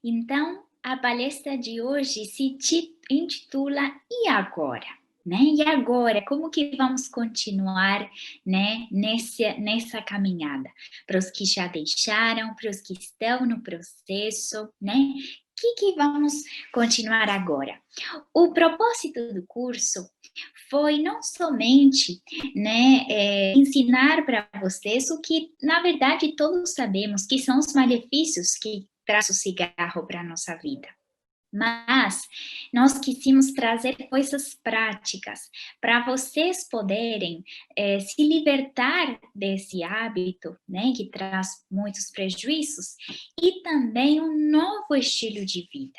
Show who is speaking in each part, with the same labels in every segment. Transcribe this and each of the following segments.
Speaker 1: Então, a palestra de hoje intitula E agora? Né? E agora, como que vamos continuar, né, nessa caminhada? Para os que já deixaram, para os que estão no processo, né? Que vamos continuar agora? O propósito do curso foi não somente, né, ensinar para vocês o que, na verdade, todos sabemos que são os malefícios que traz o cigarro para a nossa vida. Mas nós quisimos trazer coisas práticas para vocês poderem se libertar desse hábito, né, que traz muitos prejuízos, e também um novo estilo de vida.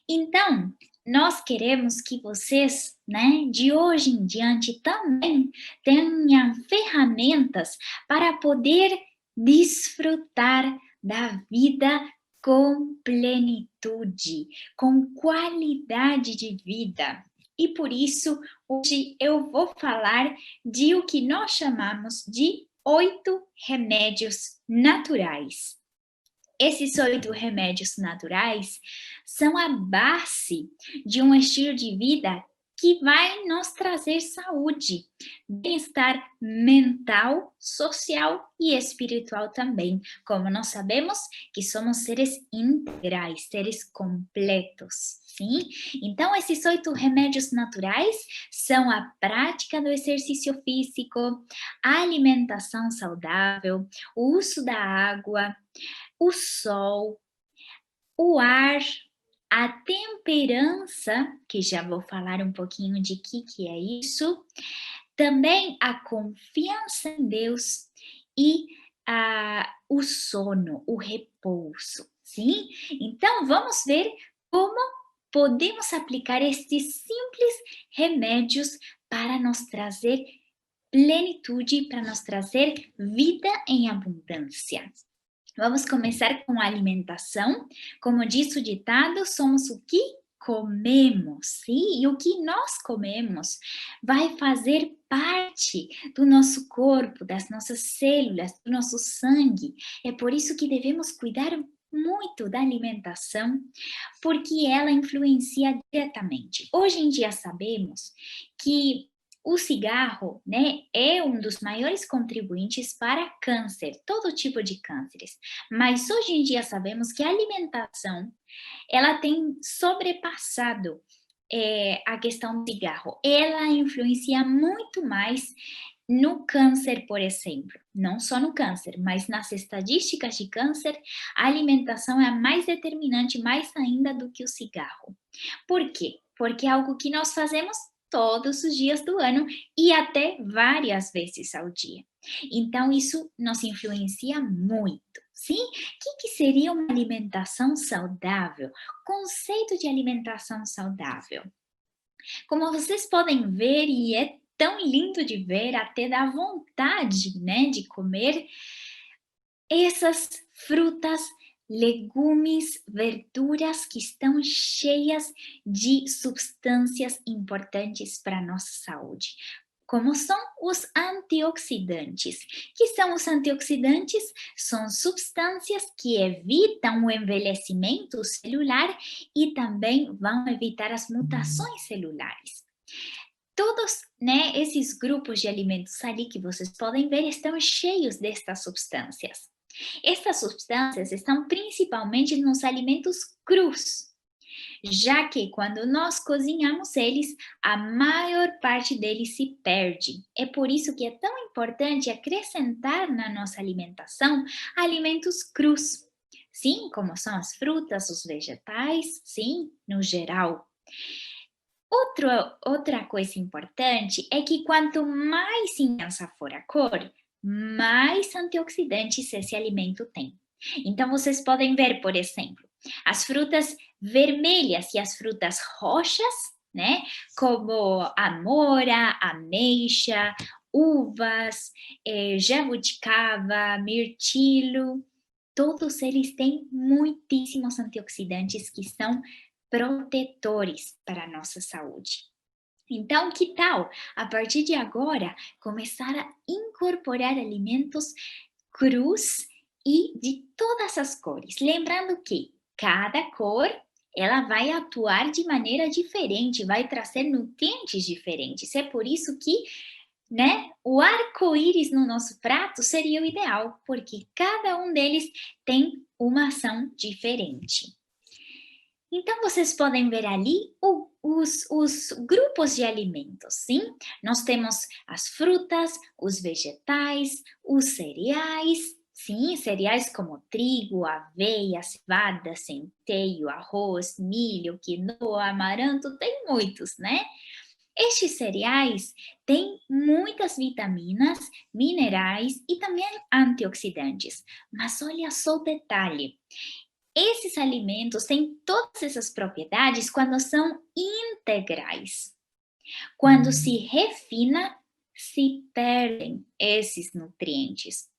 Speaker 1: Então, nós queremos que vocês, né, de hoje em diante também tenham ferramentas para poder desfrutar da vida com plenitude, com qualidade de vida. E por isso, hoje eu vou falar de o que nós chamamos de 8 remédios naturais. Esses 8 remédios naturais são a base de um estilo de vida que vai nos trazer saúde, bem-estar mental, social e espiritual também. Como nós sabemos que somos seres integrais, seres completos, sim? Então, esses 8 remédios naturais são a prática do exercício físico, a alimentação saudável, o uso da água, o sol, o ar, a temperança, que já vou falar um pouquinho de que é isso, também a confiança em Deus e o sono, o repouso, sim? Então, vamos ver como podemos aplicar estes simples remédios para nos trazer plenitude, para nos trazer vida em abundância. Vamos começar com a alimentação. Como diz o ditado, somos o que comemos, sim? E o que nós comemos vai fazer parte do nosso corpo, das nossas células, do nosso sangue. É por isso que devemos cuidar muito da alimentação, porque ela influencia diretamente. Hoje em dia sabemos que o cigarro, né, é um dos maiores contribuintes para câncer, todo tipo de cânceres. Mas hoje em dia sabemos que a alimentação, ela tem sobrepassado a questão do cigarro. Ela influencia muito mais no câncer, por exemplo. Não só no câncer, mas nas estatísticas de câncer, a alimentação é a mais determinante, mais ainda do que o cigarro. Por quê? Porque é algo que nós fazemos todos os dias do ano e até várias vezes ao dia. Então, isso nos influencia muito, sim? Que seria uma alimentação saudável? Conceito de alimentação saudável. Como vocês podem ver, e é tão lindo de ver, até dá vontade, né, de comer essas frutas, legumes, verduras que estão cheias de substâncias importantes para a nossa saúde. Como são os antioxidantes? Que são os antioxidantes? São substâncias que evitam o envelhecimento celular e também vão evitar as mutações celulares. Todos, né, esses grupos de alimentos ali que vocês podem ver estão cheios destas substâncias. Estas substâncias estão principalmente nos alimentos crus, já que quando nós cozinhamos eles, a maior parte deles se perde. É por isso que é tão importante acrescentar na nossa alimentação alimentos crus. Sim, como são as frutas, os vegetais, sim, no geral. Outra coisa importante é que quanto mais intensa for a cor, mais antioxidantes esse alimento tem. Então, vocês podem ver, por exemplo, as frutas vermelhas e as frutas roxas, né? Como amora, ameixa, uvas, jabuticaba, mirtilo. Todos eles têm muitíssimos antioxidantes que são protetores para a nossa saúde. Então, que tal, a partir de agora, começar a incorporar alimentos crus e de todas as cores? Lembrando que Cada cor, ela vai atuar de maneira diferente, vai trazer nutrientes diferentes. É por isso que, né, o arco-íris no nosso prato seria o ideal, porque cada um deles tem uma ação diferente. Então, vocês podem ver ali os grupos de alimentos, sim? Nós temos as frutas, os vegetais, os cereais, sim, cereais como trigo, aveia, cevada, centeio, arroz, milho, quinoa, amaranto, tem muitos, né? Estes cereais têm muitas vitaminas, minerais e também antioxidantes. Mas olha só o detalhe: esses alimentos têm todas essas propriedades quando são integrais. Quando se refina, se perdem esses nutrientes.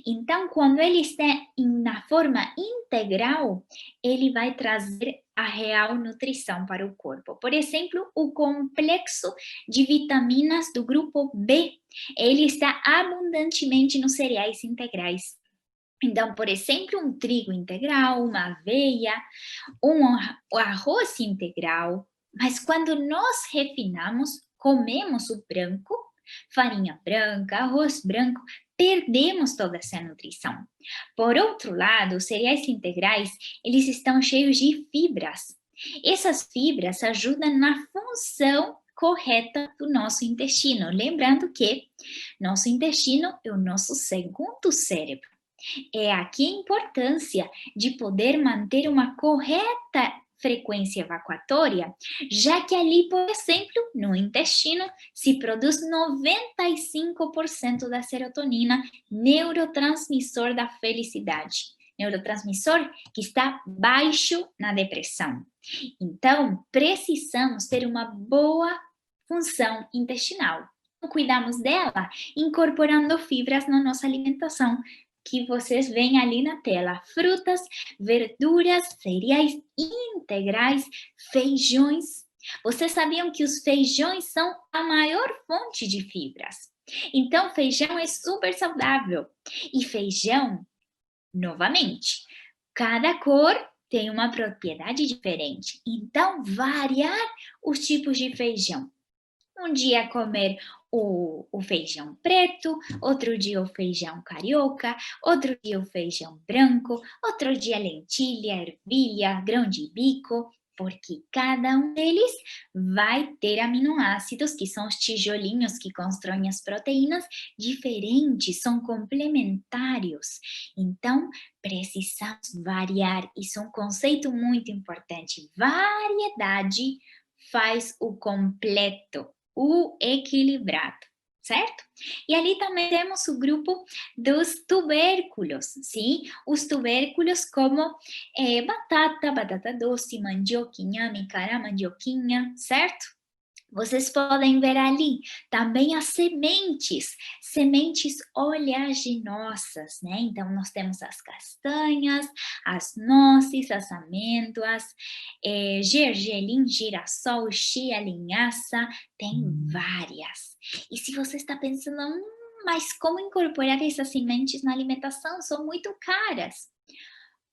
Speaker 1: Então, quando ele está na forma integral, ele vai trazer a real nutrição para o corpo. Por exemplo, o complexo de vitaminas do grupo B, ele está abundantemente nos cereais integrais. Então, por exemplo, um trigo integral, uma aveia, o arroz integral, mas quando nós refinamos, comemos o branco, farinha branca, arroz branco, perdemos toda essa nutrição. Por outro lado, os cereais integrais, eles estão cheios de fibras. Essas fibras ajudam na função correta do nosso intestino. Lembrando que nosso intestino é o nosso segundo cérebro. É aqui a importância de poder manter uma correta frequência evacuatória, já que ali, por exemplo, no intestino, se produz 95% da serotonina, neurotransmissor da felicidade, neurotransmissor que está baixo na depressão. Então, precisamos ter uma boa função intestinal. Cuidamos dela incorporando fibras na nossa alimentação, que vocês veem ali na tela: frutas, verduras, cereais integrais, feijões. Vocês sabiam que os feijões são a maior fonte de fibras? Então, feijão é super saudável. E feijão, novamente, cada cor tem uma propriedade diferente. Então, variar os tipos de feijão. Um dia comer o feijão preto, outro dia o feijão carioca, outro dia o feijão branco, outro dia lentilha, ervilha, grão de bico, porque cada um deles vai ter aminoácidos, que são os tijolinhos que constroem as proteínas, diferentes, são complementários. Então, precisamos variar. Isso é um conceito muito importante. Variedade faz o completo, o equilibrado, certo? E ali também temos o grupo dos tubérculos, sim? Os tubérculos como batata, batata doce, mandioquinha, micará, mandioquinha, certo? Vocês podem ver ali também as sementes, sementes oleaginosas, né? Então, nós temos as castanhas, as nozes, as amêndoas, gergelim, girassol, chia, linhaça, tem várias. E se você está pensando, mas como incorporar essas sementes na alimentação? São muito caras.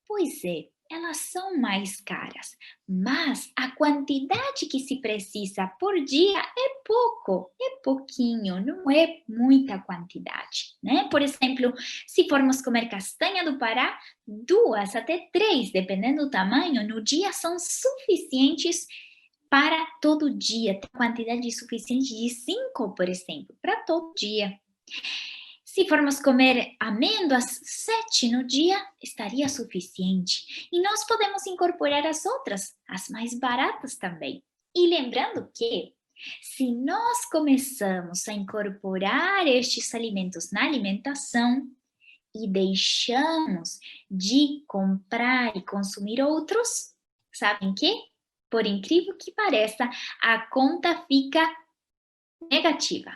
Speaker 1: Pois é, elas são mais caras, mas a quantidade que se precisa por dia é pouco, é pouquinho, não é muita quantidade, né? Por exemplo, se formos comer castanha do Pará, 2 até 3, dependendo do tamanho, no dia são suficientes para todo dia, tem quantidade suficiente de 5, por exemplo, para todo dia. Se formos comer amêndoas, 7 no dia estaria suficiente. E nós podemos incorporar as outras, as mais baratas também. E lembrando que, se nós começamos a incorporar estes alimentos na alimentação e deixamos de comprar e consumir outros, sabem que, por incrível que pareça, a conta fica negativa.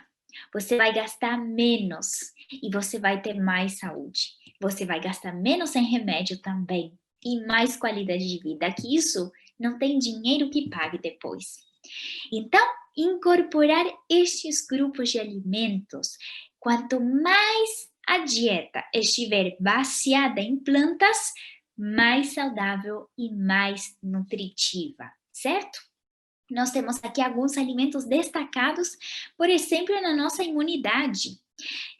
Speaker 1: Você vai gastar menos e você vai ter mais saúde. Você vai gastar menos em remédio também e mais qualidade de vida, que isso não tem dinheiro que pague depois. Então, incorporar estes grupos de alimentos, quanto mais a dieta estiver baseada em plantas, mais saudável e mais nutritiva, certo? Nós temos aqui alguns alimentos destacados, por exemplo, na nossa imunidade.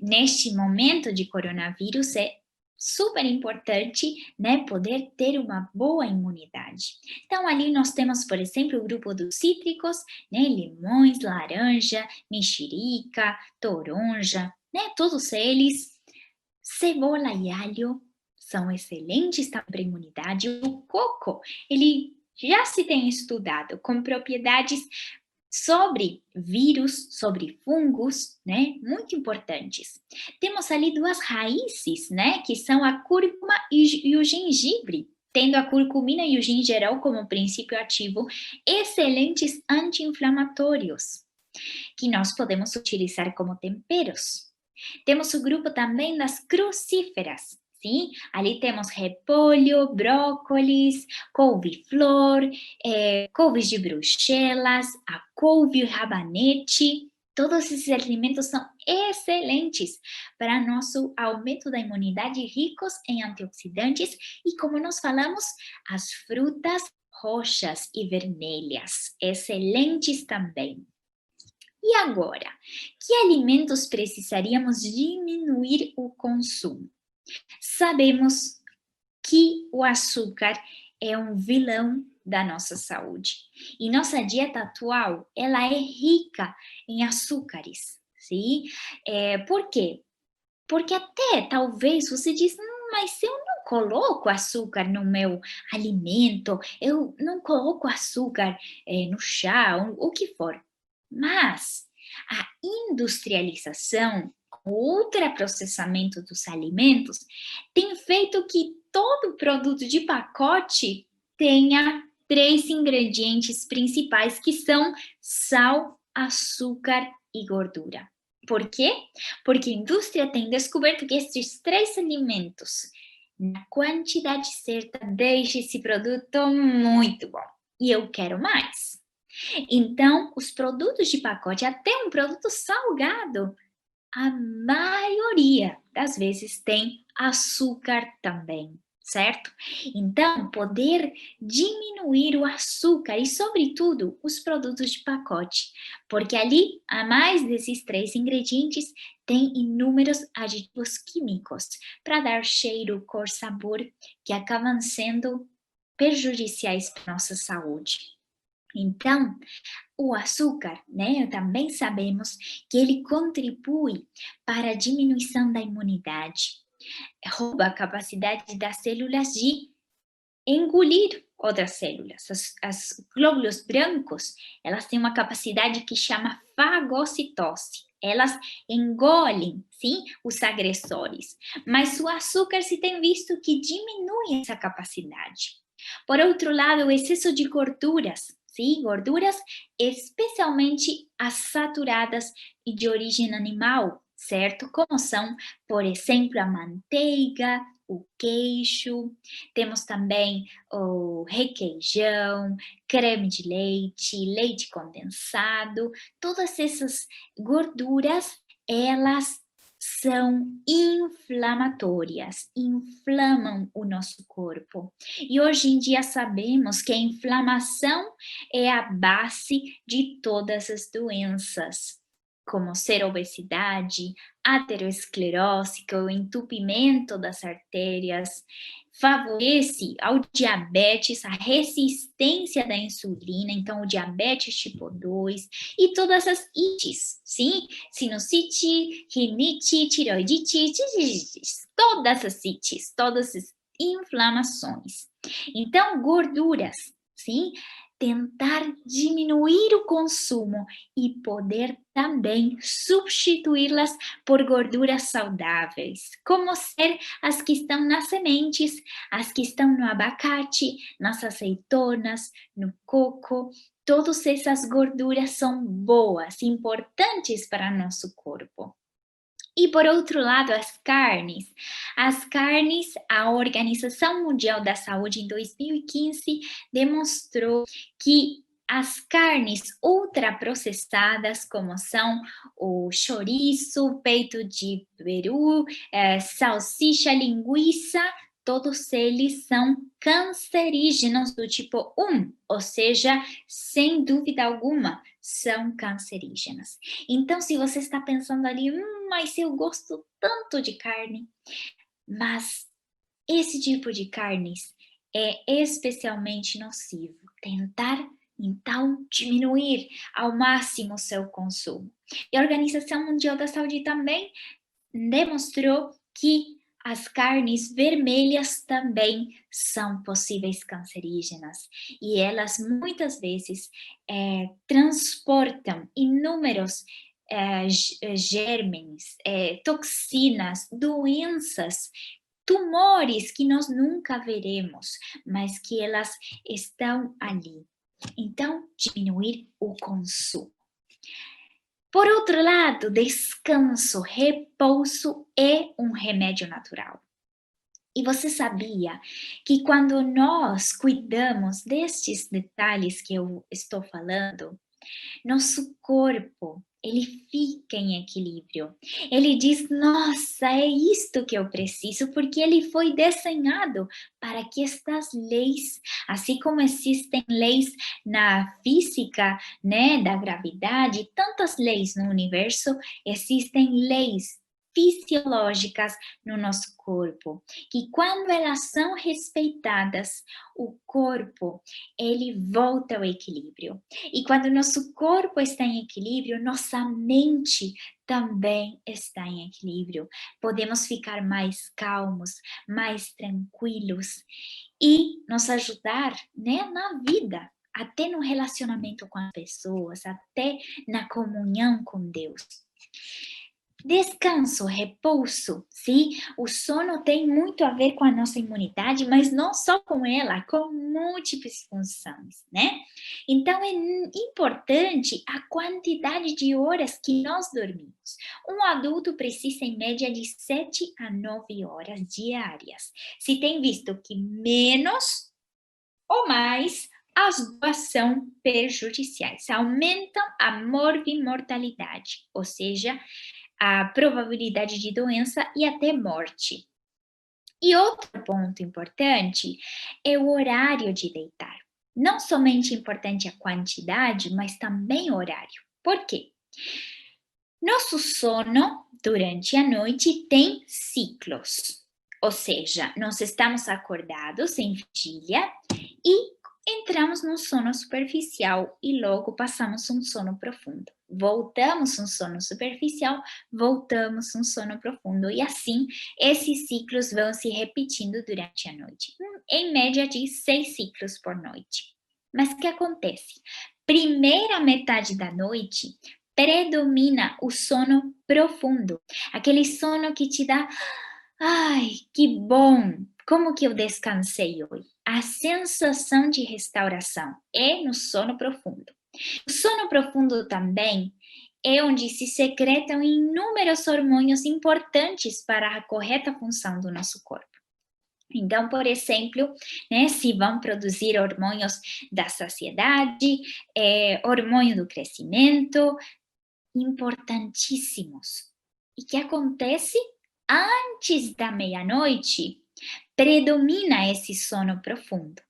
Speaker 1: Neste momento de coronavírus é super importante, né, poder ter uma boa imunidade. Então ali nós temos, por exemplo, o grupo dos cítricos, né, limões, laranja, mexerica, toronja, né, todos eles. Cebola e alho são excelentes também para a imunidade. O coco, ele já se tem estudado com propriedades sobre vírus, sobre fungos, né? Muito importantes. Temos ali duas raízes, né? Que são a cúrcuma e o gengibre. Tendo a curcumina e o gingerol como princípio ativo, excelentes anti-inflamatórios, que nós podemos utilizar como temperos. Temos o grupo também das crucíferas. Sim, ali temos repolho, brócolis, couve-flor, couves de Bruxelas, a couve rabanete. Todos esses alimentos são excelentes para nosso aumento da imunidade, ricos em antioxidantes e, como nós falamos, as frutas roxas e vermelhas, excelentes também. E agora, que alimentos precisaríamos diminuir o consumo? Sabemos que o açúcar é um vilão da nossa saúde. E nossa dieta atual, ela é rica em açúcares, sim? Por quê? Porque até talvez você diz, mas eu não coloco açúcar no meu alimento, eu não coloco açúcar no chá, o que for. Mas a industrialização, o ultraprocessamento dos alimentos, tem feito que todo produto de pacote tenha três ingredientes principais que são sal, açúcar e gordura. Por quê? Porque a indústria tem descoberto que estes três alimentos, na quantidade certa, deixam esse produto muito bom. E eu quero mais. Então, os produtos de pacote, até um produto salgado, a maioria das vezes tem açúcar também, certo? Então, poder diminuir o açúcar e, sobretudo, os produtos de pacote, porque ali, a mais desses três ingredientes, tem inúmeros aditivos químicos para dar cheiro, cor, sabor, que acabam sendo prejudiciais para a nossa saúde. Então, o açúcar, né, também sabemos que ele contribui para a diminuição da imunidade, rouba a capacidade das células de engolir outras células. As glóbulos brancos, elas têm uma capacidade que chama fagocitose. Elas engolem, sim, os agressores. Mas o açúcar se tem visto que diminui essa capacidade. Por outro lado, o excesso de gorduras, sim, gorduras especialmente as saturadas e de origem animal, certo? Como são, por exemplo, a manteiga, o queijo, temos também o requeijão, creme de leite, leite condensado, todas essas gorduras, elas são inflamatórias, inflamam o nosso corpo. E hoje em dia sabemos que a inflamação é a base de todas as doenças, como ser obesidade, aterosclerose, que é o entupimento das artérias, favorece ao diabetes, a resistência da insulina, então o diabetes tipo 2 e todas as ites, sim? Sinusite, rinite, tiroidite, todas as ites, todas as inflamações. Então, gorduras, sim? Tentar diminuir o consumo e poder também substituí-las por gorduras saudáveis, como ser as que estão nas sementes, as que estão no abacate, nas azeitonas, no coco. Todas essas gorduras são boas, importantes para nosso corpo. E por outro lado, as carnes. As carnes, a Organização Mundial da Saúde em 2015 demonstrou que as carnes ultraprocessadas, como são o chouriço, peito de peru, salsicha, linguiça, todos eles são cancerígenos do tipo 1, ou seja, sem dúvida alguma, são cancerígenas. Então, se você está pensando ali, mas eu gosto tanto de carne, mas esse tipo de carnes é especialmente nocivo. Tentar, então, diminuir ao máximo o seu consumo. E a Organização Mundial da Saúde também demonstrou que as carnes vermelhas também são possíveis cancerígenas e elas muitas vezes transportam inúmeros germes, toxinas, doenças, tumores que nós nunca veremos, mas que elas estão ali. Então, diminuir o consumo. Por outro lado, descanso, repouso é um remédio natural. E você sabia que quando nós cuidamos destes detalhes que eu estou falando, nosso corpo, ele fica em equilíbrio. Ele diz: "Nossa, é isto que eu preciso", porque ele foi desenhado para que estas leis, assim como existem leis na física, né, da gravidade, tantas leis no universo, existem leis fisiológicas no nosso corpo, que quando elas são respeitadas, o corpo, ele volta ao equilíbrio. E quando o nosso corpo está em equilíbrio, nossa mente também está em equilíbrio. Podemos ficar mais calmos, mais tranquilos e nos ajudar, né, na vida, até no relacionamento com as pessoas, até na comunhão com Deus. Descanso, repouso, sim, o sono tem muito a ver com a nossa imunidade, mas não só com ela, com múltiplas funções, né? Então é importante a quantidade de horas que nós dormimos. Um adulto precisa em média de 7 a 9 horas diárias. Se tem visto que menos ou mais, as duas são prejudiciais, aumentam a morbimortalidade, ou seja, a probabilidade de doença e até morte. E outro ponto importante é o horário de deitar. Não somente é importante a quantidade, mas também o horário. Por quê? Nosso sono durante a noite tem ciclos. Ou seja, nós estamos acordados em vigília e entramos num sono superficial e logo passamos um sono profundo. Voltamos um sono superficial, voltamos um sono profundo. E assim, esses ciclos vão se repetindo durante a noite. Em média de 6 ciclos por noite. Mas o que acontece? Primeira metade da noite, predomina o sono profundo. Aquele sono que te dá, ai, que bom, como que eu descansei hoje. A sensação de restauração é no sono profundo. O sono profundo também é onde se secretam inúmeros hormônios importantes para a correta função do nosso corpo. Então, por exemplo, né, se vão produzir hormônios da saciedade, hormônio do crescimento, importantíssimos. E que acontece antes da meia-noite? Predomina esse sono profundo.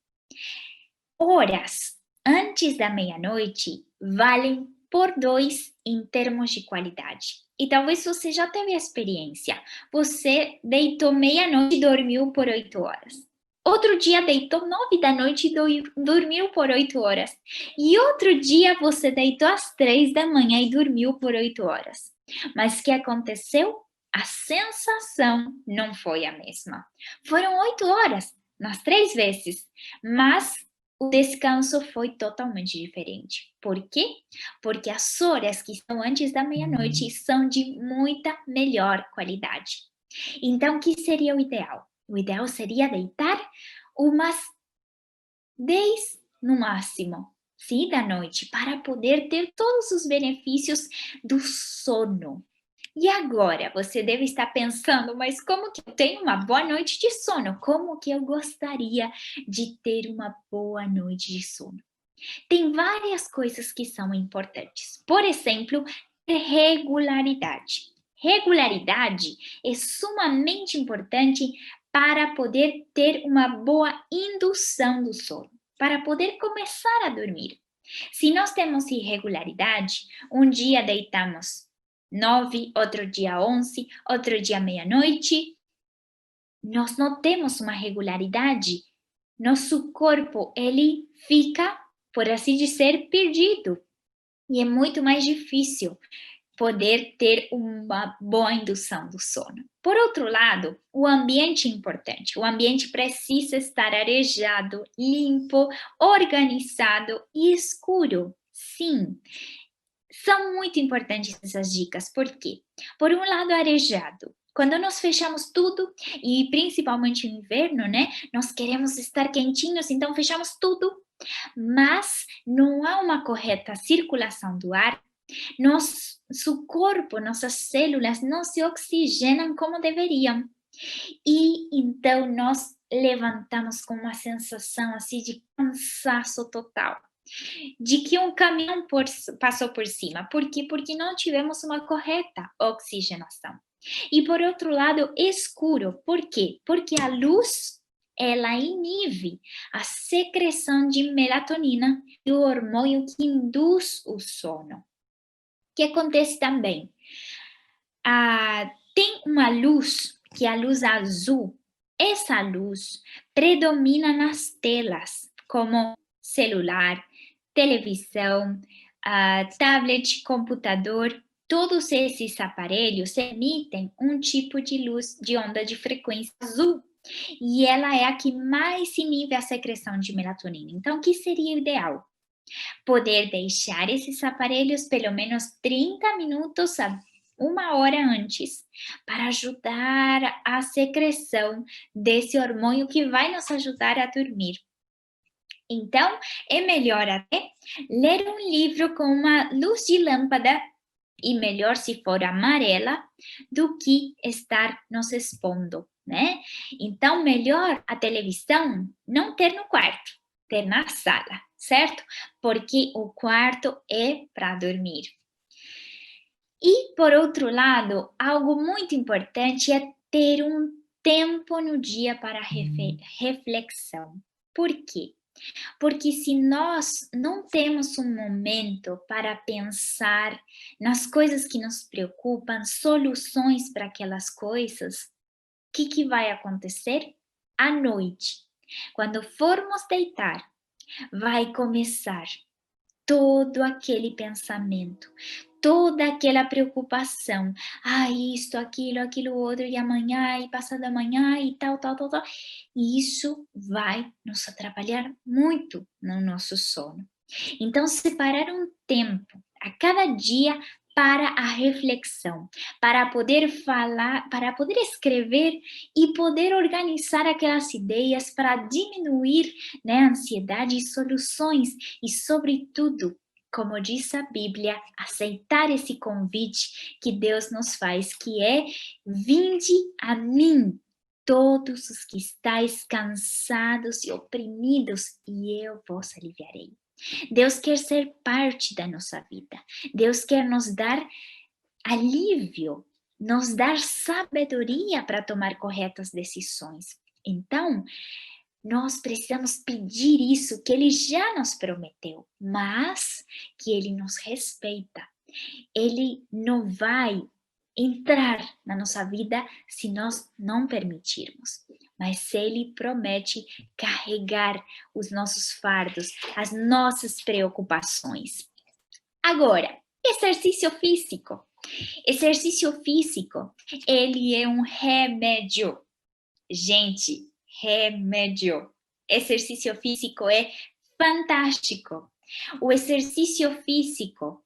Speaker 1: Horas antes da meia-noite valem por 2 em termos de qualidade. E talvez você já teve a experiência. Você deitou meia-noite e dormiu por 8 horas. Outro dia deitou 9 da noite e dormiu por 8 horas. E outro dia você deitou às 3 da manhã e dormiu por 8 horas. Mas o que aconteceu? A sensação não foi a mesma. Foram 8 horas, nas 3 vezes, mas o descanso foi totalmente diferente. Por quê? Porque as horas que estão antes da meia-noite são de muita melhor qualidade. Então, o que seria o ideal? O ideal seria deitar umas 10 no máximo, sim, da noite, para poder ter todos os benefícios do sono. E agora, você deve estar pensando, mas como que eu tenho uma boa noite de sono? Como que eu gostaria de ter uma boa noite de sono? Tem várias coisas que são importantes. Por exemplo, regularidade. Regularidade é sumamente importante para poder ter uma boa indução do sono, para poder começar a dormir. Se nós temos irregularidade, um dia deitamos 9, outro dia 11, outro dia meia-noite, nós não temos uma regularidade, nosso corpo ele fica, por assim dizer, perdido. E é muito mais difícil poder ter uma boa indução do sono. Por outro lado, o ambiente é importante. O ambiente precisa estar arejado, limpo, organizado e escuro. Sim, são muito importantes essas dicas. Por quê? Por um lado, arejado. Quando nós fechamos tudo, e principalmente no inverno, né? Nós queremos estar quentinhos, então fechamos tudo, mas não há uma correta circulação do ar, nosso corpo, nossas células não se oxigenam como deveriam. E então nós levantamos com uma sensação assim de cansaço total, de que um caminhão passou por cima. Por quê? Porque não tivemos uma correta oxigenação. E por outro lado, escuro. Por quê? Porque a luz ela inibe a secreção de melatonina, o hormônio que induz o sono. O que acontece também? Tem uma luz, que é a luz azul. Essa luz predomina nas telas, como celular, televisão, tablet, computador. Todos esses aparelhos emitem um tipo de luz de onda de frequência azul. E ela é a que mais inibe a secreção de melatonina. Então, o que seria o ideal? Poder deixar esses aparelhos pelo menos 30 minutos a 1 hora antes, para ajudar a secreção desse hormônio que vai nos ajudar a dormir. Então, é melhor até ler um livro com uma luz de lâmpada, e melhor se for amarela, do que estar nos expondo, né? Então, melhor a televisão não ter no quarto, ter na sala, certo? Porque o quarto é para dormir. E, por outro lado, algo muito importante é ter um tempo no dia para reflexão. Por quê? Porque se nós não temos um momento para pensar nas coisas que nos preocupam, soluções para aquelas coisas, o que vai acontecer? À noite, quando formos deitar, vai começar todo aquele pensamento, toda aquela preocupação. Isto, aquilo outro, e amanhã, e passado amanhã, e tal, tal, tal, tal. E isso vai nos atrapalhar muito no nosso sono. Então, separar um tempo a cada dia para a reflexão, para poder falar, para poder escrever e poder organizar aquelas ideias para diminuir, né, a ansiedade e soluções e, sobretudo, como diz a Bíblia, aceitar esse convite que Deus nos faz, que é: vinde a mim, todos os que estáis cansados e oprimidos, e eu vos aliviarei. Deus quer ser parte da nossa vida. Deus quer nos dar alívio, nos dar sabedoria para tomar corretas decisões. Então, nós precisamos pedir isso que Ele já nos prometeu, mas que Ele nos respeita. Ele não vai entrar na nossa vida se nós não permitirmos. Mas Ele promete carregar os nossos fardos, as nossas preocupações. Agora, exercício físico. Exercício físico, ele é um remédio. Gente, remédio. Exercício físico é fantástico. O exercício físico,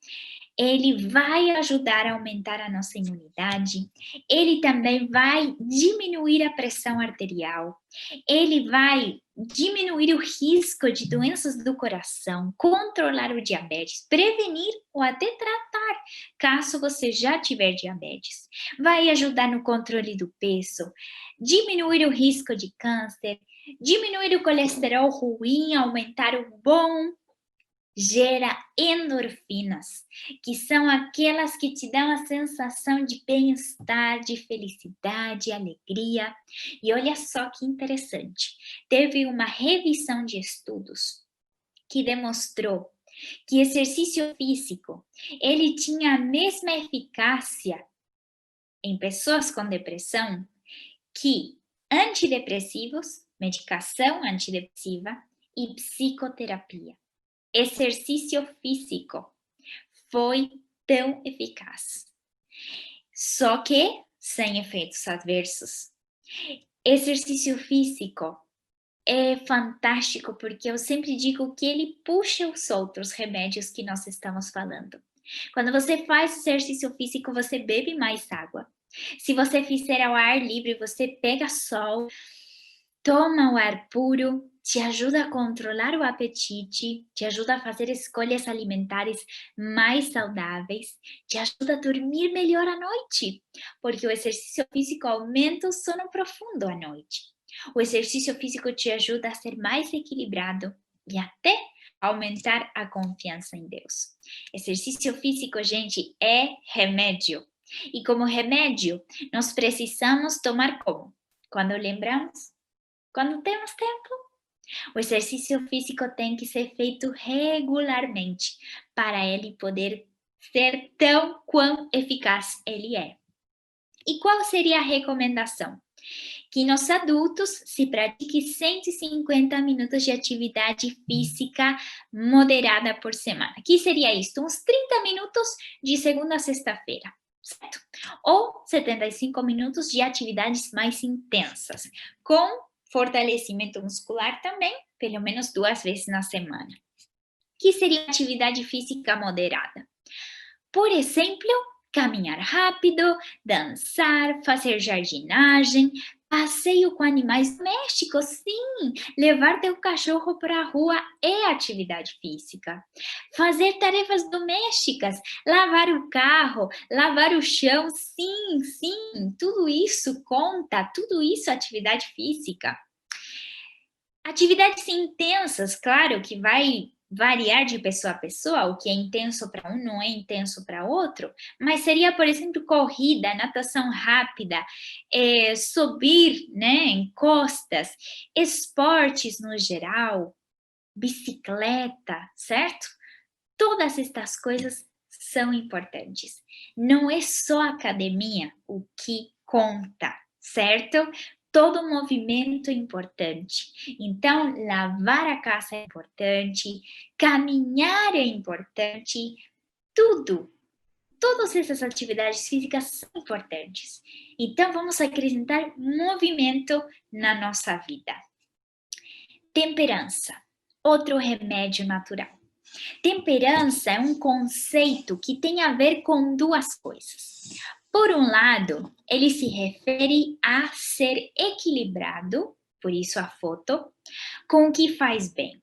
Speaker 1: ele vai ajudar a aumentar a nossa imunidade, ele também vai diminuir a pressão arterial, ele vai diminuir o risco de doenças do coração, controlar o diabetes, prevenir ou até tratar, caso você já tiver diabetes. Vai ajudar no controle do peso, diminuir o risco de câncer, diminuir o colesterol ruim, aumentar o bom. gera endorfinas, que são aquelas que te dão a sensação de bem-estar, de felicidade, alegria. E olha só que interessante, teve uma revisão de estudos que demonstrou que exercício físico, ele tinha a mesma eficácia em pessoas com depressão que antidepressivos, medicação antidepressiva e psicoterapia. Exercício físico foi tão eficaz. Só que sem efeitos adversos. Exercício físico é fantástico porque eu sempre digo que ele puxa os outros remédios que nós estamos falando. Quando você faz exercício físico, você bebe mais água. Se você fizer ao ar livre, você pega sol, toma o ar puro, te ajuda a controlar o apetite, te ajuda a fazer escolhas alimentares mais saudáveis, te ajuda a dormir melhor à noite, porque o exercício físico aumenta o sono profundo à noite. O exercício físico te ajuda a ser mais equilibrado e até aumentar a confiança em Deus. Exercício físico, gente, é remédio. E como remédio, nós precisamos tomar como? Quando lembramos? Quando temos tempo. O exercício físico tem que ser feito regularmente para ele poder ser tão quão eficaz ele é. E qual seria a recomendação? Que nos adultos se pratique 150 minutos de atividade física moderada por semana. Que seria isso? Uns 30 minutos de segunda a sexta-feira, certo? Ou 75 minutos de atividades mais intensas, com fortalecimento muscular também, pelo menos 2 vezes na semana. Que seria atividade física moderada? Por exemplo, caminhar rápido, dançar, fazer jardinagem, passeio com animais domésticos, sim, levar teu cachorro para a rua é atividade física. Fazer tarefas domésticas, lavar o carro, lavar o chão, sim, sim, tudo isso conta, tudo isso é atividade física. Atividades intensas, claro que vai variar de pessoa a pessoa, o que é intenso para um não é intenso para outro, mas seria, por exemplo, corrida, natação rápida, subir, né, em costas, esportes no geral, bicicleta, certo? Todas estas coisas são importantes. Não é só a academia o que conta, certo? Todo movimento é importante. Então, lavar a casa é importante, caminhar é importante, tudo. Todas essas atividades físicas são importantes. Então, vamos acrescentar movimento na nossa vida. Temperança, outro remédio natural. Temperança é um conceito que tem a ver com duas coisas. Por um lado, ele se refere a ser equilibrado, por isso a foto, com o que faz bem.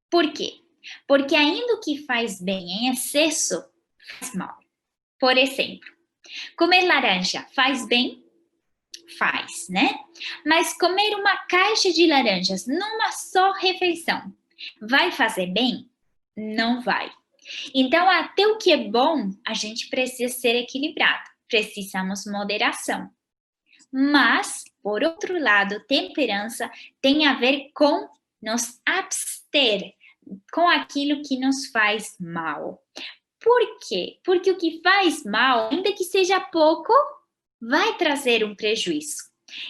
Speaker 1: Por quê? Porque ainda o que faz bem em excesso faz mal. Por exemplo, comer laranja faz bem? Faz, né? Mas comer uma caixa de laranjas numa só refeição vai fazer bem? Não vai. Então, até o que é bom, a gente precisa ser equilibrado. Precisamos moderação. Mas, por outro lado, temperança tem a ver com nos abster com aquilo que nos faz mal. Por quê? Porque o que faz mal, ainda que seja pouco, vai trazer um prejuízo.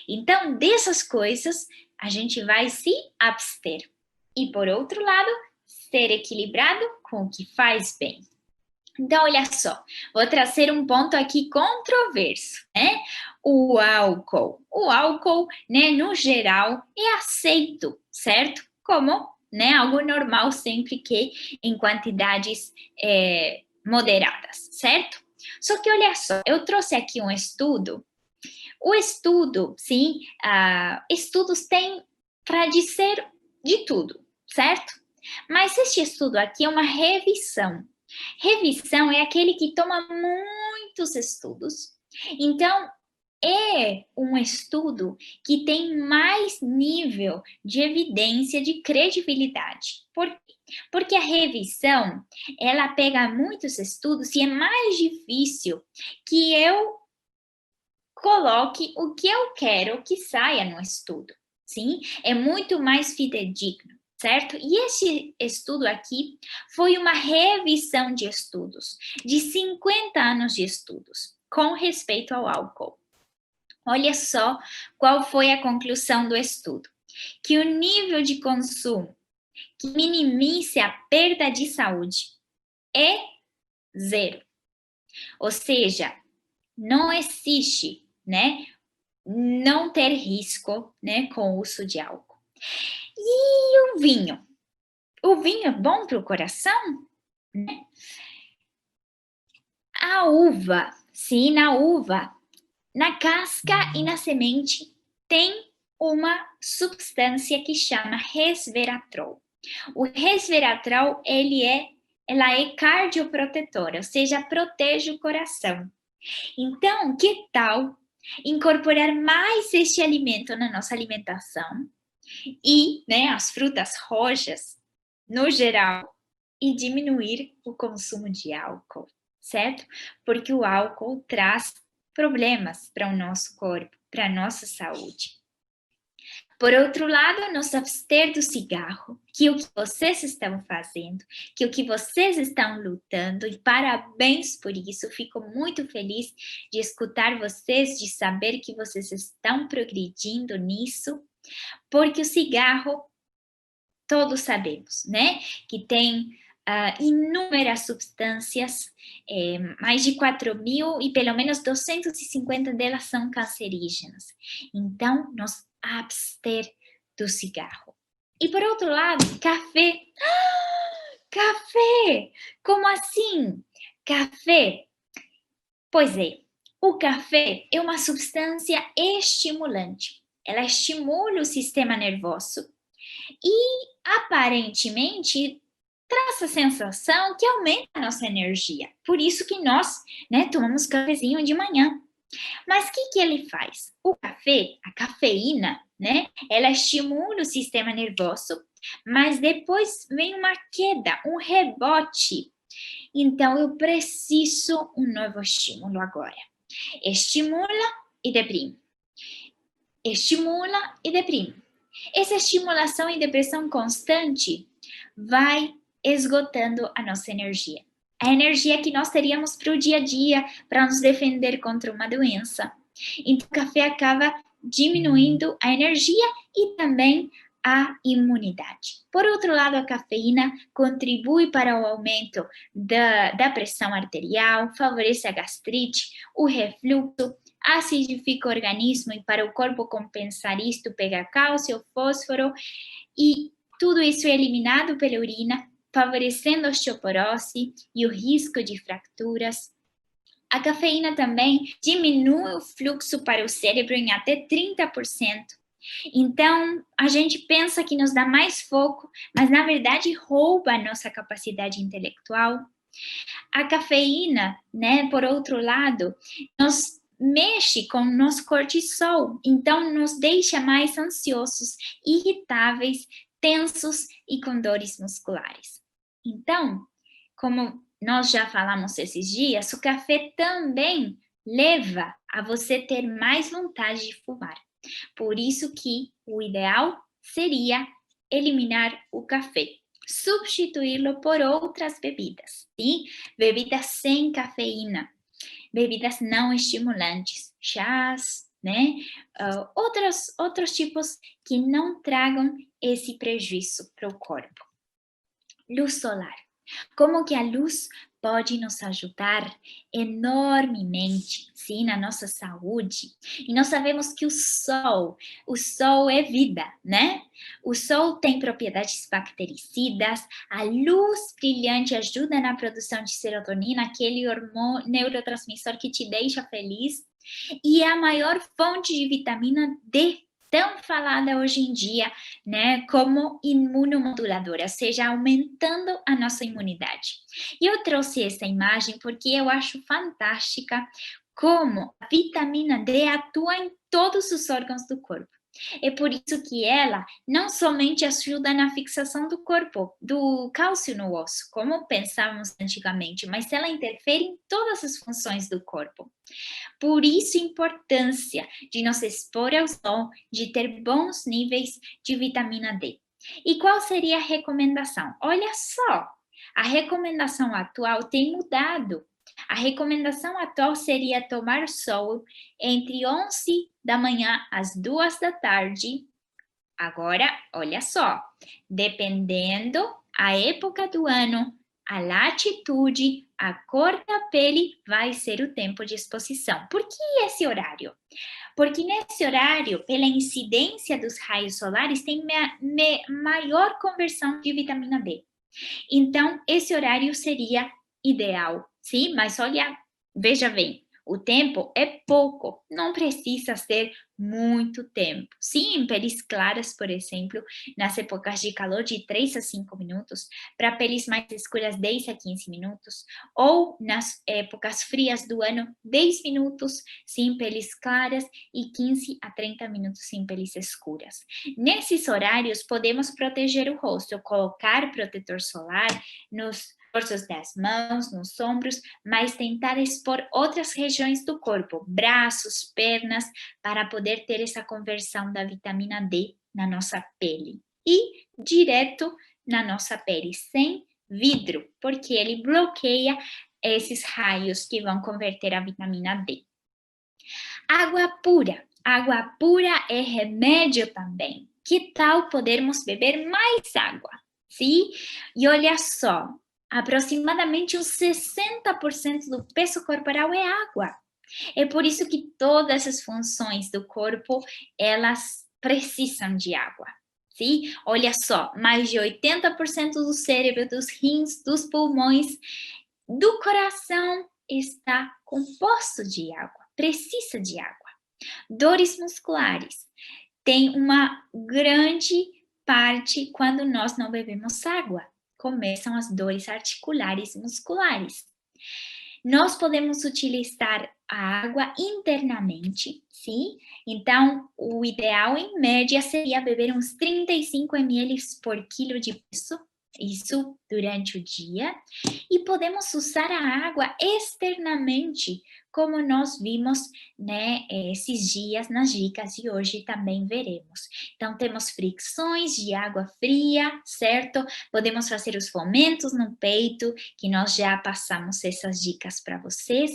Speaker 1: Então, dessas coisas, a gente vai se abster. E, por outro lado, ser equilibrado com o que faz bem. Então, olha só, vou trazer um ponto aqui controverso, né? O álcool. O álcool, né, no geral, é aceito, certo? Como, né, algo normal sempre que em quantidades moderadas, certo? Só que, olha só, eu trouxe aqui um estudo. O estudo, sim, estudos têm para dizer de tudo, certo? Mas este estudo aqui é uma revisão. Revisão é aquele que toma muitos estudos. Então, é um estudo que tem mais nível de evidência de credibilidade. Por quê? Porque a revisão, ela pega muitos estudos e é mais difícil que eu coloque o que eu quero que saia no estudo, sim? É muito mais fidedigno, certo? E esse estudo aqui foi uma revisão de estudos, de 50 anos de estudos, com respeito ao álcool. Olha só qual foi a conclusão do estudo. Que o nível de consumo que minimize a perda de saúde é zero. Ou seja, não existe, né, não ter risco, né, com o uso de álcool. E o vinho? O vinho é bom para o coração? Né? A uva, sim, na uva, na casca e na semente tem uma substância que chama resveratrol. O resveratrol, ela é cardioprotetora, ou seja, protege o coração. Então, que tal incorporar mais este alimento na nossa alimentação e, né, as frutas roxas, no geral, e diminuir o consumo de álcool, certo? Porque o álcool traz problemas para o nosso corpo, para a nossa saúde. Por outro lado, nos abster do cigarro, que o que vocês estão fazendo, que o que vocês estão lutando, e parabéns por isso, fico muito feliz de escutar vocês, de saber que vocês estão progredindo nisso, porque o cigarro, todos sabemos, né, que tem inúmeras substâncias, mais de 4.000 e pelo menos 250 delas são cancerígenas. Então, nos abster do cigarro. E por outro lado, café. Café! Como assim? Café? Pois é, o café é uma substância estimulante. Ela estimula o sistema nervoso e aparentemente traz a sensação que aumenta a nossa energia. Por isso que nós, né, tomamos cafezinho de manhã. Mas o que ele faz? O café, a cafeína, né, ela estimula o sistema nervoso, mas depois vem uma queda, um rebote. Então eu preciso um novo estímulo agora. Estimula e deprime. Estimula e deprime. Essa estimulação e depressão constante vai esgotando a nossa energia. A energia que nós teríamos para o dia a dia, para nos defender contra uma doença. Então, o café acaba diminuindo a energia e também a imunidade. Por outro lado, a cafeína contribui para o aumento da pressão arterial, favorece a gastrite, o refluxo, acidifica o organismo e para o corpo compensar isto pega cálcio, fósforo e tudo isso é eliminado pela urina, favorecendo a osteoporose e o risco de fraturas. A cafeína também diminui o fluxo para o cérebro em até 30%. Então, a gente pensa que nos dá mais foco, mas na verdade rouba a nossa capacidade intelectual. A cafeína, né, por outro lado, nos mexe com o nosso cortisol, então nos deixa mais ansiosos, irritáveis, tensos e com dores musculares. Então, como nós já falamos esses dias, o café também leva a você ter mais vontade de fumar. Por isso que o ideal seria eliminar o café, substituí-lo por outras bebidas, sim? Bebidas sem cafeína, bebidas não estimulantes, chás, né? Outros tipos que não tragam esse prejuízo para o corpo. Luz solar. Como que a luz pode nos ajudar enormemente, sim, na nossa saúde. E nós sabemos que o sol é vida, né? O sol tem propriedades bactericidas, a luz brilhante ajuda na produção de serotonina, aquele hormônio, neurotransmissor que te deixa feliz, e é a maior fonte de vitamina D, tão falada hoje em dia, né, como imunomoduladora, ou seja, aumentando a nossa imunidade. E eu trouxe essa imagem porque eu acho fantástica como a vitamina D atua em todos os órgãos do corpo. É por isso que ela não somente ajuda na fixação do corpo, do cálcio no osso, como pensávamos antigamente, mas ela interfere em todas as funções do corpo. Por isso a importância de nos expor ao sol, de ter bons níveis de vitamina D. E qual seria a recomendação? Olha só, a recomendação atual tem mudado. A recomendação atual seria tomar sol entre 11 da manhã às 2 da tarde. Agora, olha só, dependendo a época do ano, a latitude, a cor da pele, vai ser o tempo de exposição. Por que esse horário? Porque nesse horário, pela incidência dos raios solares, tem maior conversão de vitamina D. Então, esse horário seria ideal, sim? Mas olha, veja bem, o tempo é pouco, não precisa ser muito tempo. Sim, em peles claras, por exemplo, nas épocas de calor, de 3 a 5 minutos, para peles mais escuras, 10 a 15 minutos, ou nas épocas frias do ano, 10 minutos, sim, peles claras, e 15 a 30 minutos em peles escuras. Nesses horários, podemos proteger o rosto, colocar protetor solar nos dorsos das mãos, nos ombros, mas tentar expor outras regiões do corpo, braços, pernas, para poder ter essa conversão da vitamina D na nossa pele. E direto na nossa pele, sem vidro, porque ele bloqueia esses raios que vão converter a vitamina D. Água pura. Água pura é remédio também. Que tal podermos beber mais água? Sim? E olha só, aproximadamente uns 60% do peso corporal é água. É por isso que todas as funções do corpo, elas precisam de água. Sim? Olha só, mais de 80% do cérebro, dos rins, dos pulmões, do coração está composto de água, precisa de água. Dores musculares. Tem uma grande parte quando nós não bebemos água. Começam as dores articulares e musculares. Nós podemos utilizar a água internamente, sim? Então, o ideal em média seria beber uns 35 ml por quilo de peso, isso durante o dia. E podemos usar a água externamente, como nós vimos, né, esses dias nas dicas e hoje também veremos. Então, temos fricções de água fria, certo? Podemos fazer os fomentos no peito, que nós já passamos essas dicas para vocês.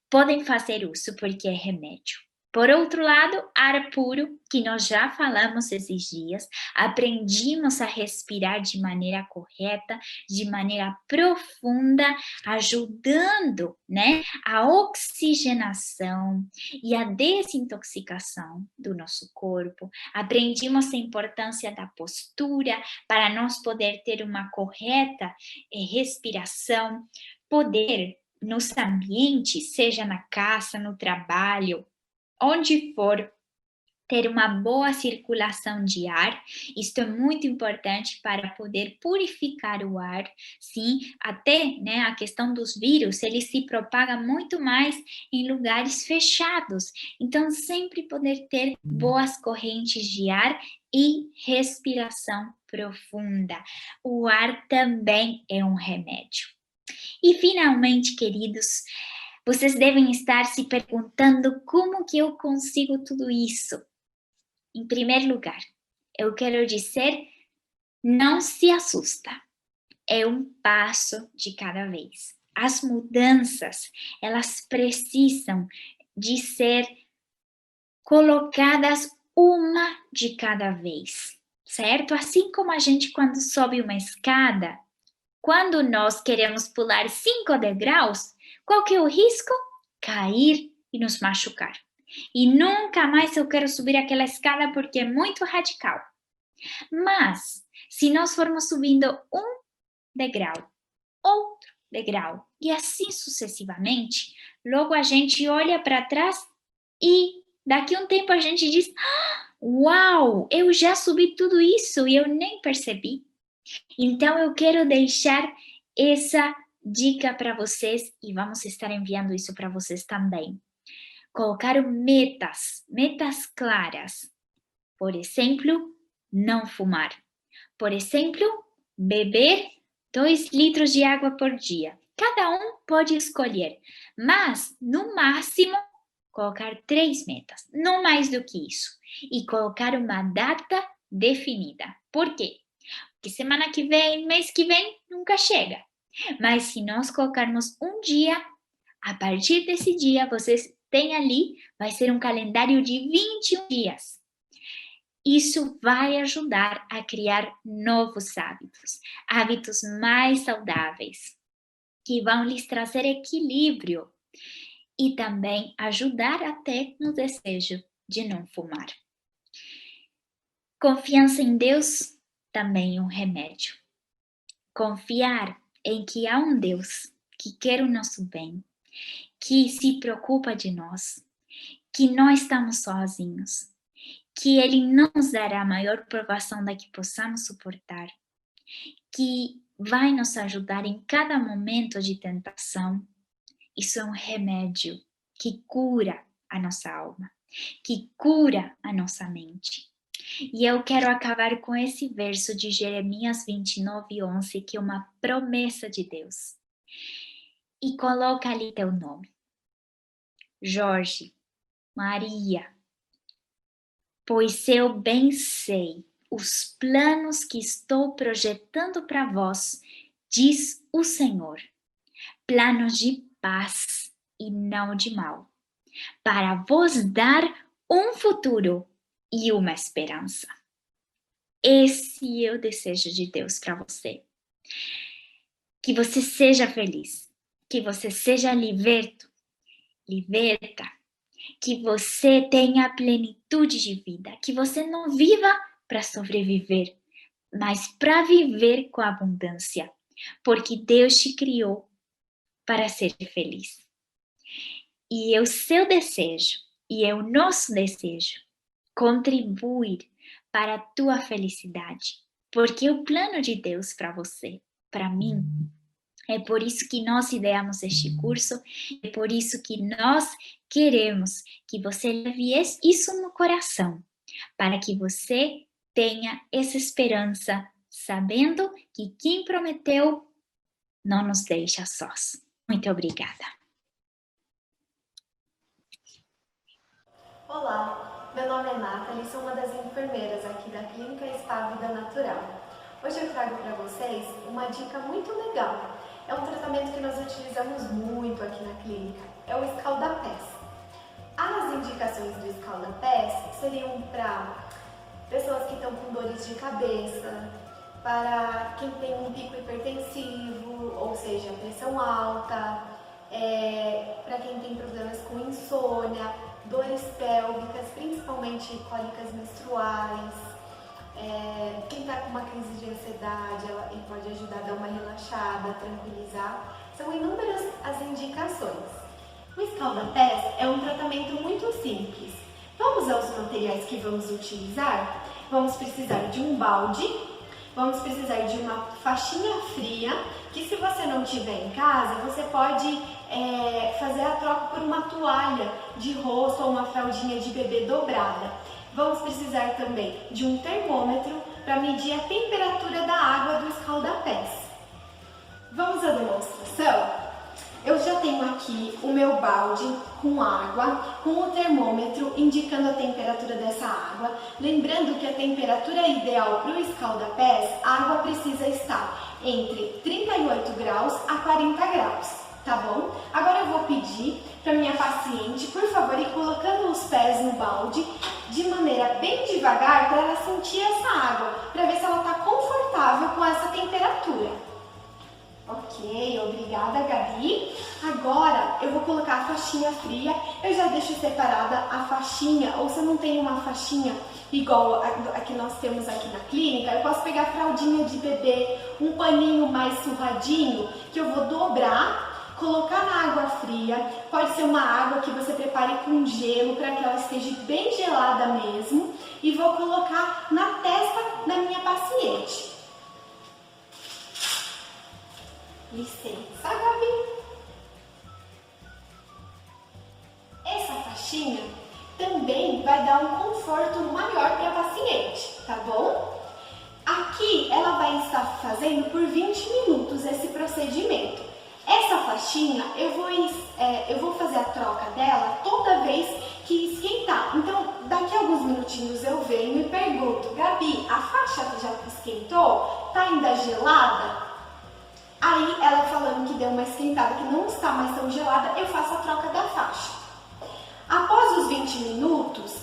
Speaker 1: Podem fazer uso porque é remédio. Por outro lado, ar puro, que nós já falamos esses dias, aprendimos a respirar de maneira correta, de maneira profunda, ajudando, né, a oxigenação e a desintoxicação do nosso corpo. Aprendimos a importância da postura para nós poder ter uma correta respiração, poder nos ambientes, seja na casa, no trabalho, onde for, ter uma boa circulação de ar. Isto é muito importante para poder purificar o ar, sim, até, né, a questão dos vírus, ele se propaga muito mais em lugares fechados. Então, sempre poder ter boas correntes de ar e respiração profunda. O ar também é um remédio. E finalmente, queridos, vocês devem estar se perguntando como que eu consigo tudo isso. Em primeiro lugar, eu quero dizer, não se assusta. É um passo de cada vez. As mudanças, elas precisam de ser colocadas uma de cada vez, certo? Assim como a gente quando sobe uma escada, quando nós queremos pular 5 degraus, qual que é o risco? Cair e nos machucar. E nunca mais eu quero subir aquela escada porque é muito radical. Mas, se nós formos subindo um degrau, outro degrau, e assim sucessivamente, logo a gente olha para trás e daqui a um tempo a gente diz: uau, eu já subi tudo isso e eu nem percebi. Então, eu quero deixar essa dica para vocês e vamos estar enviando isso para vocês também. Colocar metas claras. Por exemplo, não fumar. Por exemplo, beber 2 litros de água por dia. Cada um pode escolher, mas no máximo colocar 3 metas, não mais do que isso. E colocar uma data definida. Por quê? Porque semana que vem, mês que vem, nunca chega. Mas se nós colocarmos um dia, a partir desse dia, vocês têm ali, vai ser um calendário de 21 dias. Isso vai ajudar a criar novos hábitos, hábitos mais saudáveis, que vão lhes trazer equilíbrio e também ajudar até no desejo de não fumar. Confiança em Deus também é um remédio. Confiar em que há um Deus que quer o nosso bem, que se preocupa de nós, que não estamos sozinhos, que Ele não nos dará a maior provação da que possamos suportar, que vai nos ajudar em cada momento de tentação. Isso é um remédio que cura a nossa alma, que cura a nossa mente. E eu quero acabar com esse verso de Jeremias 29:11, que é uma promessa de Deus. E coloca ali teu nome. Jorge, Maria, pois eu bem sei os planos que estou projetando para vós, diz o Senhor. Planos de paz e não de mal, para vos dar um futuro e uma esperança. Esse é o desejo de Deus para você. Que você seja feliz, que você seja liberta, que você tenha plenitude de vida, que você não viva para sobreviver, mas para viver com abundância, porque Deus te criou para ser feliz. E é o seu desejo, e é o nosso desejo, contribuir para a tua felicidade, porque é o plano de Deus para você, para mim. É por isso que nós ideamos este curso, é por isso que nós queremos que você leve isso no coração, para que você tenha essa esperança, sabendo que quem prometeu não nos deixa sós. Muito obrigada.
Speaker 2: Olá, meu nome é Nathalie, sou uma das enfermeiras aqui da Clínica Spa Vida Natural. Hoje eu trago para vocês uma dica muito legal. É um tratamento que nós utilizamos muito aqui na clínica, é o escalda-pés. As indicações do escalda-pés seriam para pessoas que estão com dores de cabeça, para quem tem um pico hipertensivo, ou seja, pressão alta, para quem tem problemas com insônia, dores pélvicas, principalmente cólicas menstruais, quem está com uma crise de ansiedade, ele pode ajudar a dar uma relaxada, tranquilizar. São inúmeras as indicações. O escalda-pés é um tratamento muito simples. Vamos aos materiais que vamos utilizar? Vamos precisar de um balde, vamos precisar de uma faixinha fria, que se você não tiver em casa, você pode fazer a troca por uma toalha de rosto ou uma fraldinha de bebê dobrada. Vamos precisar também de um termômetro para medir a temperatura da água do escalda-pés. Vamos à demonstração? Eu já tenho aqui o meu balde com água, com o termômetro indicando a temperatura dessa água. Lembrando que a temperatura ideal para o escalda-pés, a água precisa estar entre 38 graus a 40 graus, tá bom? Agora eu vou pedir para minha paciente, por favor, ir colocando os pés no balde de maneira bem devagar para ela sentir essa água, para ver se ela está confortável com essa temperatura. Ok, obrigada, Gabi. Agora eu vou colocar a faixinha fria. Eu já deixo separada a faixinha, ou se eu não tenho uma faixinha igual a que nós temos aqui na clínica, eu posso pegar a fraldinha de bebê, um paninho mais surradinho, que eu vou dobrar, colocar na água fria. Pode ser uma água que você prepare com gelo, para que ela esteja bem gelada mesmo. E vou colocar na testa da minha paciente. Licença, Gabi. Essa faixinha também assim vai dar um conforto maior para a paciente, tá bom? Aqui ela vai estar fazendo por 20 minutos esse procedimento. Essa faixinha eu vou fazer a troca dela toda vez que esquentar. Então daqui a alguns minutinhos eu venho e pergunto: Gabi, a faixa já esquentou? Tá ainda gelada? Aí ela falando que deu uma esquentada, que não está mais tão gelada, eu faço a troca da faixa. Após os 20 minutos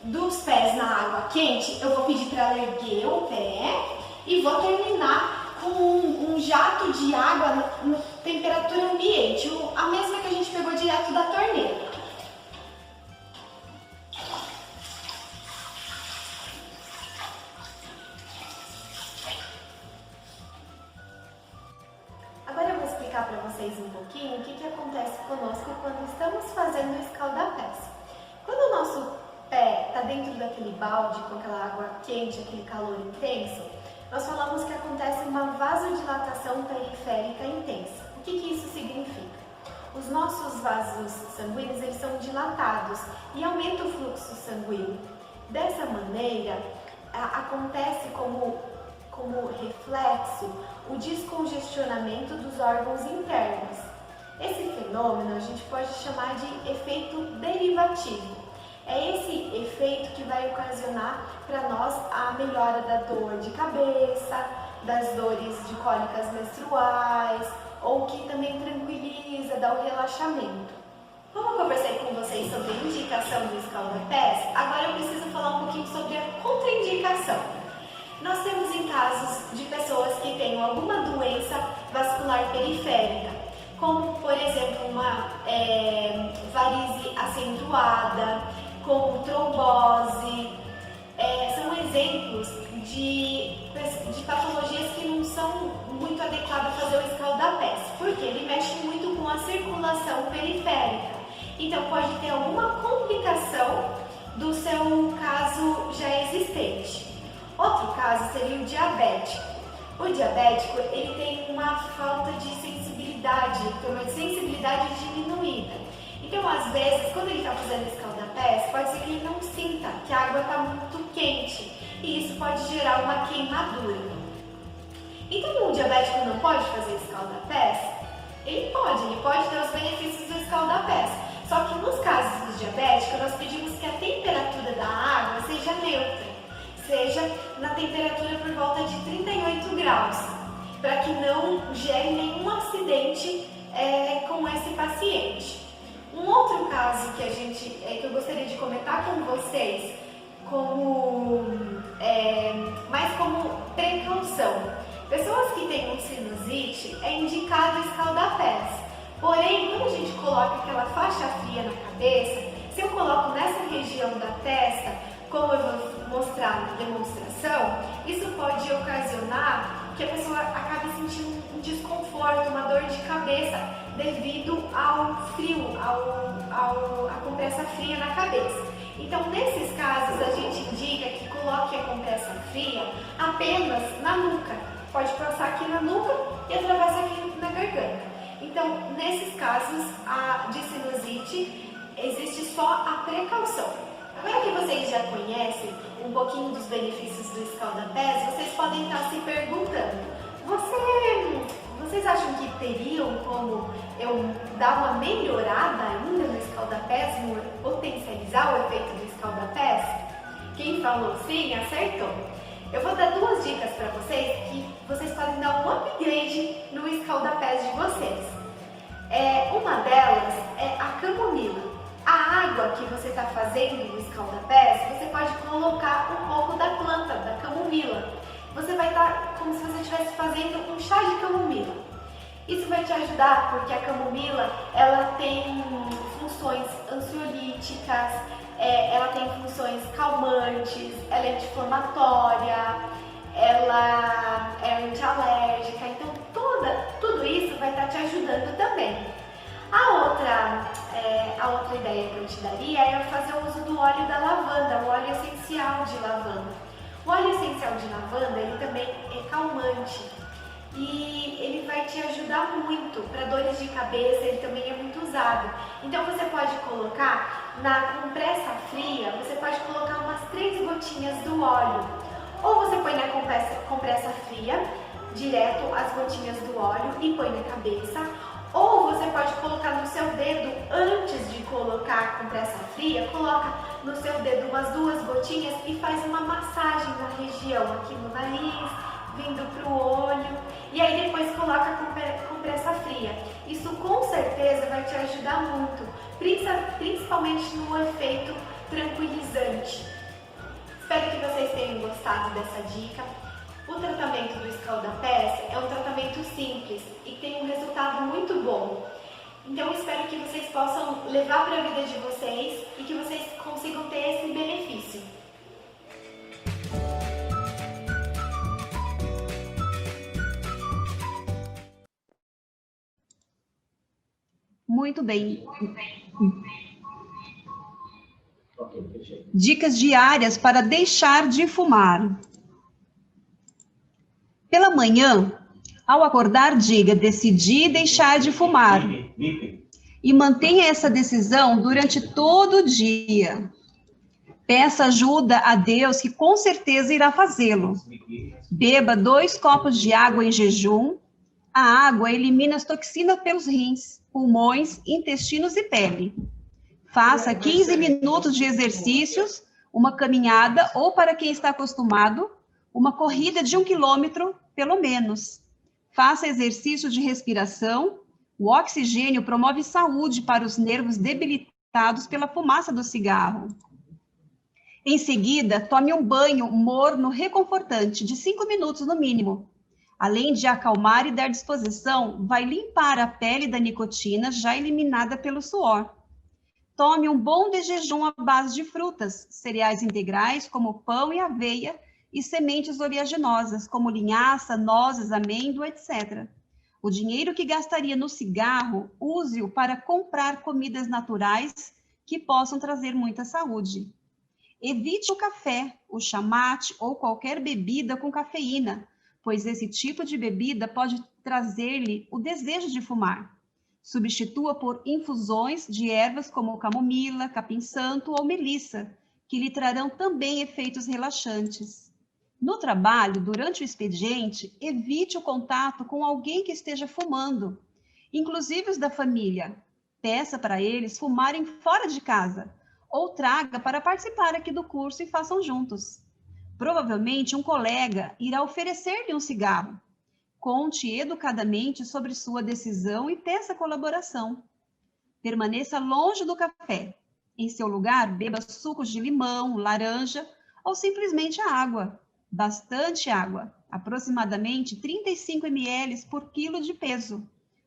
Speaker 2: dos pés na água quente, eu vou pedir para ela erguer o pé e vou terminar com um jato de água na temperatura ambiente, a mesma que a gente pegou direto da torneira. Agora eu vou explicar para vocês um pouquinho o que acontece conosco quando estamos fazendo o escalda-pés. Quando o nosso pé está dentro daquele balde com aquela água quente, aquele calor intenso, nós falamos que acontece uma vasodilatação periférica intensa. O que isso significa? Os nossos vasos sanguíneos eles são dilatados e aumenta o fluxo sanguíneo. Dessa maneira, acontece como reflexo o descongestionamento dos órgãos internos. Esse fenômeno a gente pode chamar de efeito derivativo. É esse efeito que vai ocasionar para nós a melhora da dor de cabeça, das dores de cólicas menstruais, ou que também tranquiliza, dá o relaxamento. Como eu conversei com vocês sobre a indicação do escalda-pés, agora eu preciso falar um pouquinho sobre a contraindicação. Nós temos em casos de pessoas que têm alguma doença vascular periférica, como por exemplo uma varize acentuada, como trombose, são exemplos de patologias que não são muito adequadas a fazer o escalda-pés, porque ele mexe muito com a circulação periférica. Então pode ter alguma complicação do seu caso já existente. Outro caso seria o diabético. O diabético ele tem uma falta de sensibilidade, tem uma sensibilidade diminuída. Então, às vezes, quando ele está fazendo escalda-pés, pode ser que ele não sinta que a água está muito quente e isso pode gerar uma queimadura. Então, o diabético não pode fazer escalda-pés? Ele pode ter os benefícios do escalda-pés. Só que nos casos do diabético, nós pedimos que a temperatura da água seja neutra, seja na temperatura por volta de 38 graus, para que não gere nenhum acidente com esse paciente. Um outro caso que eu gostaria de comentar com vocês, mais como precaução. Pessoas que têm sinusite é indicado escalda-pés. Porém, quando a gente coloca aquela faixa fria na cabeça, se eu coloco nessa região da testa, como eu vou mostrar na demonstração, isso pode ocasionar que a pessoa acabe sentindo um desconforto, uma dor de cabeça devido ao frio, à compressa fria na cabeça. Então, nesses casos, a gente indica que coloque a compressa fria apenas na nuca. Pode passar aqui na nuca e atravessar aqui na garganta. Então, nesses casos de sinusite, existe só a precaução. Agora que vocês já conhecem um pouquinho dos benefícios do escalda-pés, vocês podem estar se perguntando: vocês acham que teriam como eu dar uma melhorada ainda no escalda-pés, potencializar o efeito do escalda-pés? Quem falou sim, acertou. Eu vou dar duas dicas para vocês que vocês podem dar um upgrade no escalda-pés de vocês. Uma delas é a camomila. A água que você está fazendo no escalda-pés, você pode colocar um pouco da planta, da camomila. Você vai estar como se você estivesse fazendo um chá de camomila. Isso vai te ajudar porque a camomila ela tem funções ansiolíticas, ela tem funções calmantes, ela é anti-inflamatória, ela é antialérgica, então tudo isso vai estar te ajudando também. A outra ideia que eu te daria é fazer o uso do óleo da lavanda, o óleo essencial de lavanda. O óleo essencial de lavanda ele também é calmante. e ele vai te ajudar muito para dores de cabeça, ele também é muito usado. Então você pode colocar na compressa fria, você pode colocar umas 3 gotinhas do óleo. Ou você põe na compressa fria, direto as gotinhas do óleo e põe na cabeça. Ou você pode colocar no seu dedo, antes de colocar a compressa fria, coloca no seu dedo umas 2 gotinhas e faz uma massagem na região, aqui no nariz, vindo para o olho. E aí depois coloca a compressa fria. Isso com certeza vai te ajudar muito, principalmente no efeito tranquilizante. Espero que vocês tenham gostado dessa dica. O tratamento do escaldapés é um tratamento simples e tem um resultado muito bom. Então espero que vocês possam levar para a vida de vocês e que vocês consigam ter esse benefício.
Speaker 3: Muito bem. Dicas diárias para deixar de fumar. Pela manhã, ao acordar, diga: decidi deixar de fumar. E mantenha essa decisão durante todo o dia. Peça ajuda a Deus, que com certeza irá fazê-lo. Beba 2 copos de água em jejum. A água elimina as toxinas pelos rins, pulmões, intestinos e pele. Faça 15 minutos de exercícios, uma caminhada ou, para quem está acostumado, uma corrida de 1 quilômetro, pelo menos. Faça exercício de respiração. O oxigênio promove saúde para os nervos debilitados pela fumaça do cigarro. Em seguida, tome um banho morno reconfortante, de 5 minutos no mínimo. Além de acalmar e dar disposição, vai limpar a pele da nicotina já eliminada pelo suor. Tome um bom de jejum à base de frutas, cereais integrais como pão e aveia e sementes oleaginosas como linhaça, nozes, amêndoa, etc. O dinheiro que gastaria no cigarro, use-o para comprar comidas naturais que possam trazer muita saúde. Evite o café, o chamate ou qualquer bebida com cafeína, pois esse tipo de bebida pode trazer-lhe o desejo de fumar. Substitua por infusões de ervas como camomila, capim-santo ou melissa, que lhe trarão também efeitos relaxantes. No trabalho, durante o expediente, evite o contato com alguém que esteja fumando, inclusive os da família. Peça para eles fumarem fora de casa, ou traga para participar aqui do curso e façam juntos. Provavelmente um colega irá oferecer-lhe um cigarro. Conte educadamente sobre sua decisão e peça colaboração. Permaneça longe do café. Em seu lugar, beba sucos de limão, laranja ou simplesmente a água. Bastante água, aproximadamente 35 ml por quilo de peso.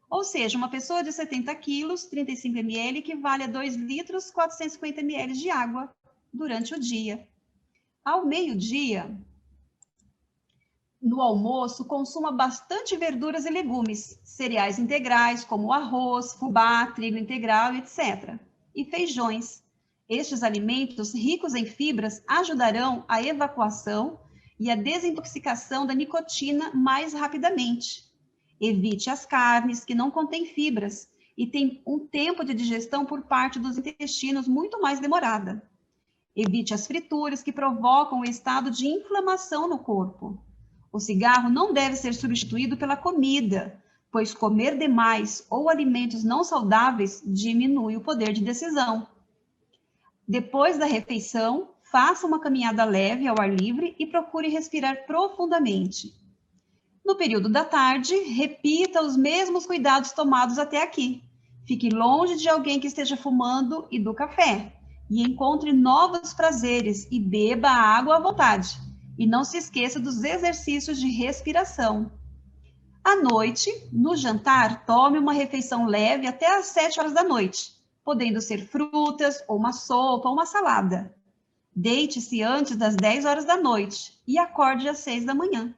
Speaker 3: Ou seja, uma pessoa de 70 quilos, 35 ml equivale a 2 litros, 450 ml de água durante o dia. Ao meio-dia, no almoço, consuma bastante verduras e legumes, cereais integrais como arroz, fubá, trigo integral, etc. E feijões. Estes alimentos ricos em fibras ajudarão a evacuação e a desintoxicação da nicotina mais rapidamente. Evite as carnes que não contêm fibras e têm um tempo de digestão por parte dos intestinos muito mais demorada. Evite as frituras que provocam o estado de inflamação no corpo. O cigarro não deve ser substituído pela comida, pois comer demais ou alimentos não saudáveis diminui o poder de decisão. Depois da refeição, faça uma caminhada leve ao ar livre e procure respirar profundamente. No período da tarde, repita os mesmos cuidados tomados até aqui. Fique longe de alguém que esteja fumando e do café. E encontre novos prazeres e beba a água à vontade. E não se esqueça dos exercícios de respiração. À noite, no jantar, tome uma refeição leve até às 7 horas da noite, podendo ser frutas, ou uma sopa, ou uma salada. Deite-se antes das 10 horas da noite e acorde às 6 da manhã.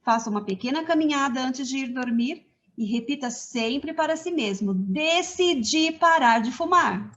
Speaker 3: Faça uma pequena caminhada antes de ir dormir e repita sempre para si mesmo: decidi parar de fumar.